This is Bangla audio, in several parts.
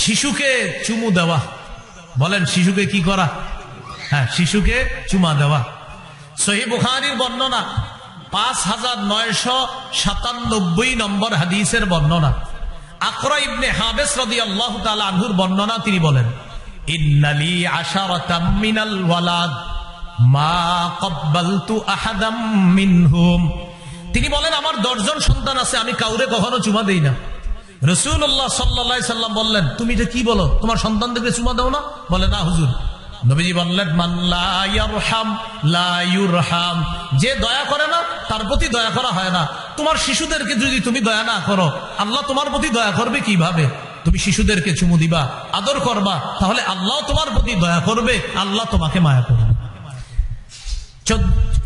শিশুকে চুমু দেওয়া, বলেন শিশুকে কি করা? হ্যাঁ, শিশুকে চুমা দেওয়া। সহিহ বুখারীর বর্ণনা 5997 নম্বর হাদিসের বর্ণনা। আকরা ইবনে হাবেস রাদিয়াল্লাহু তাআলা আনহুর বর্ণনা, তিনি বলেন, ইন্নালি আশারাতাম মিনাল ওয়ালাদ মা ক্বাব্বালতু আহাদাম মিনহুম। তিনি বলেন, আমার 10 জন সন্তান আছে, আমি কাউরে কখনো চুমা দেই না। রাসূলুল্লাহ সাল্লাল্লাহু আলাইহি সাল্লাম বললেন, তুমি এটা কি বলো, তোমার সন্তানদেরকে চুমা দাও না? বলে, না হুজুর। নবীজি বললেন, মান লা ইয়ারহাম লা ইউরহাম, যে দয়া করে না তার প্রতি দয়া করা হয় না। তোমার শিশুদেরকে যদি তুমি দয়া না করো, আল্লাহ তোমার প্রতি দয়া করবে কিভাবে? তুমি শিশুদেরকে চুমু দিবা, আদর করবা, তাহলে আল্লাহ তোমার প্রতি দয়া করবে, আল্লাহ তোমাকে মায়া করবে।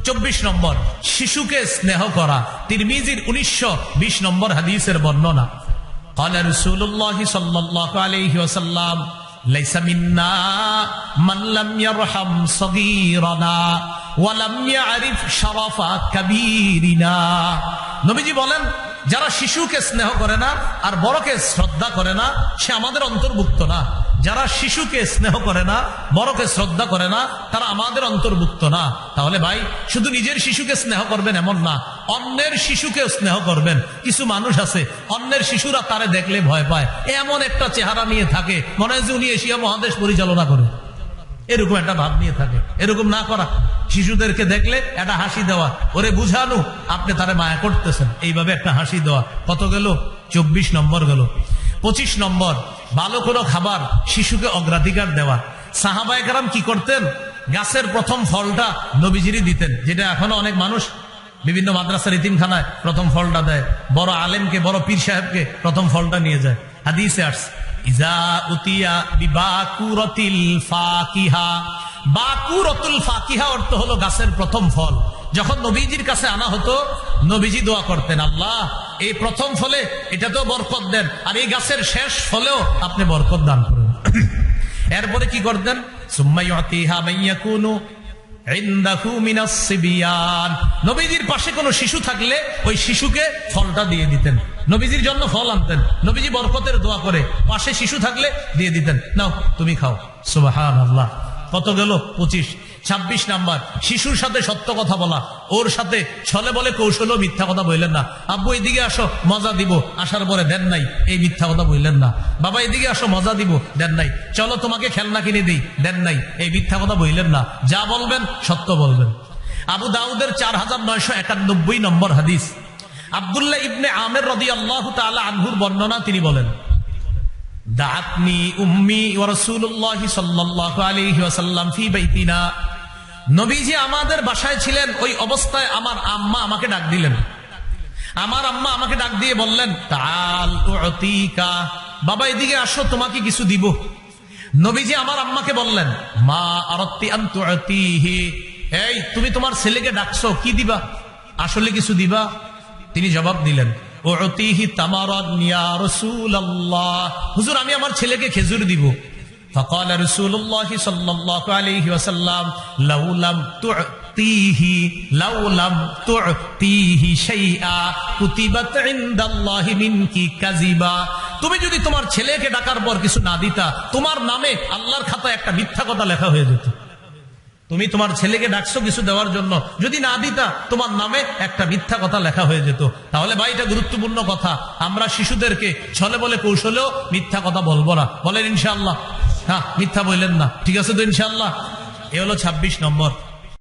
24 নম্বর, শিশুকে স্নেহ করা। তিরমিজির 1920 নম্বর হাদিসের বর্ণনা। قال رسول الله صلى الله عليه وسلم ليس منا من لم يرحم صغيرنا ولم يعرف شرف كبيرنا। নবীজি বলেন, যারা শিশুকে স্নেহ করে না আর বড়কে শ্রদ্ধা করে না, সে আমাদের অন্তর্ভুক্ত না। যারা শিশুকে স্নেহ করে না, বড়কে শ্রদ্ধা করে না, তারা আমাদের অন্তর্ভুক্ত না। তাহলে ভাই, শুধু নিজের শিশুকে স্নেহ করবেন এমন না, অন্যের শিশুকে স্নেহ করবেন। কিছু মানুষ আছে, অন্যের শিশুরা তারে দেখলে ভয় পায়, এমন একটা চেহারা নিয়ে থাকে, মনে হয় যে উনি এশিয়া মহাদেশ পরিচালনা করে, এরকম একটা ভাব নিয়ে থাকে। এরকম না করা, শিশুদেরকে দেখলে একটা হাসি দেওয়া, ওরে বুঝানো আপনি তারে মায়া করতেছেন, এইভাবে একটা হাসি দেওয়া। কত গেল? 24 নম্বর গেল। 25 নম্বর, ভালো কোনো খাবার শিশুকে অগ্রাধিকার দেওয়া। সাহাবায়ে কেরাম কি করতেন? গাছের প্রথম ফলটা নবীজিরই দিতেন, যেটা এখনো অনেক মানুষ বিভিন্ন মাদ্রাসার ইতিমখানায় প্রথম ফলটা দেয়। বড় আলেমকে, বড় পীর সাহেবকে প্রথম ফলটা নিয়ে যায়। হাদিসে আসছে, ইজা উতিয়া বিবাকুরাতিল ফাকিহা। বাকুরাতুল ফাকিহা অর্থ হলো গাছের প্রথম ফল। যখন নবীজির কাছে আনা হতো, নবীজি দোয়া করতেন, আল্লাহ এই প্রথম ফলে এটা তো বরকত দেন, আর এই গাছের শেষ ফলেও আপনি বরকত দান করুন। এরপরে কি করতেন? সুম্মা ইউতিহা মাইয়াকুনু ইনদাহু মিনাস সিবিয়ান। নবীজির পাশে কোনো শিশু থাকলে ওই শিশুকে ফলটা দিয়ে দিতেন, নবীজির জন্য ফল আনতেন। নবীজি বরকতের দোয়া করে, পাশে শিশু থাকলে দিয়ে দিতেন, নাও তুমি খাও। সুবহানাল্লাহ। কত গেল? 25। 26 নাম্বার, শিশুর সাথে সত্য কথা বলা। ওর সাথে ছলে বলে কৌশলও মিথ্যা কথা বললেন না। আব্বু এদিকে আসো, মজা দিব, আসার পরে দেন নাই, এই মিথ্যা কথা বললেন না। বাবা এদিকে আসো, মজা দিব, দেন নাই। চলো তোমাকে খেলনা কিনে দিই, দেন নাই, এই মিথ্যা কথা বললেন না। যা বলবেন সত্য বলবেন। আবু দাউদের 4991 নম্বর হাদিস। আব্দুল্লাহ ইবনে আমের রাদিয়াল্লাহু তাআলা আনহুর বর্ণনা, তিনি বলেন, দাআতনি উম্মি ওয়া রাসূলুল্লাহ সাল্লাল্লাহু আলাইহি ওয়াসাল্লাম ফি বাইতিনা। নবীজি আমাদের বাসায় ছিলেন, ওই অবস্থায় আমার আম্মা আমাকে ডাক দিলেন। আমার আম্মা আমাকে ডাক দিয়ে বললেন, তাআল উতিকা, বাবা এদিকে আসো, তোমাকে কিছু দিব। নবীজি আমার আম্মাকে বললেন, মা আরাদতি আন তুতিহি, এই তুমি তোমার ছেলেকে ডাকছো, কি দিবা? আসলে কিছু দিবা? তিনি জবাব দিলেন, উতিহি তামারান ইয়া রাসূলুল্লাহ, হুজুর আমি আমার ছেলেকে খেজুর দিব। ফাকাল রাসূলুল্লাহ সাল্লাল্লাহু আলাইহি ওয়াসাল্লাম, লাউ লাম তুতিহি শাইআ কুতিবাত ইনদাল্লাহি মিনকি কাযিবা। তুমি যদি তোমার ছেলেকে ডাকার পর কিছু না দিতা, তোমার নামে আল্লাহর খাতায় একটা মিথ্যা কথা লেখা হয়ে যেত। তুমি তোমার ছেলেকে ডাকছো কিছু দেওয়ার জন্য, যদি না দিতা তোমার নামে একটা মিথ্যা কথা লেখা হয়ে যেত। তাহলে ভাই, এটা গুরুত্বপূর্ণ কথা। আমরা শিশুদেরকে ছলে বলে কৌশলেও মিথ্যা কথা বলবো না। বলেন ইনশাআল্লাহ? হ্যাঁ, মিথ্যা বললেন না, ঠিক আছে তো ইনশাআল্লাহ? এ হলো 26 নম্বর।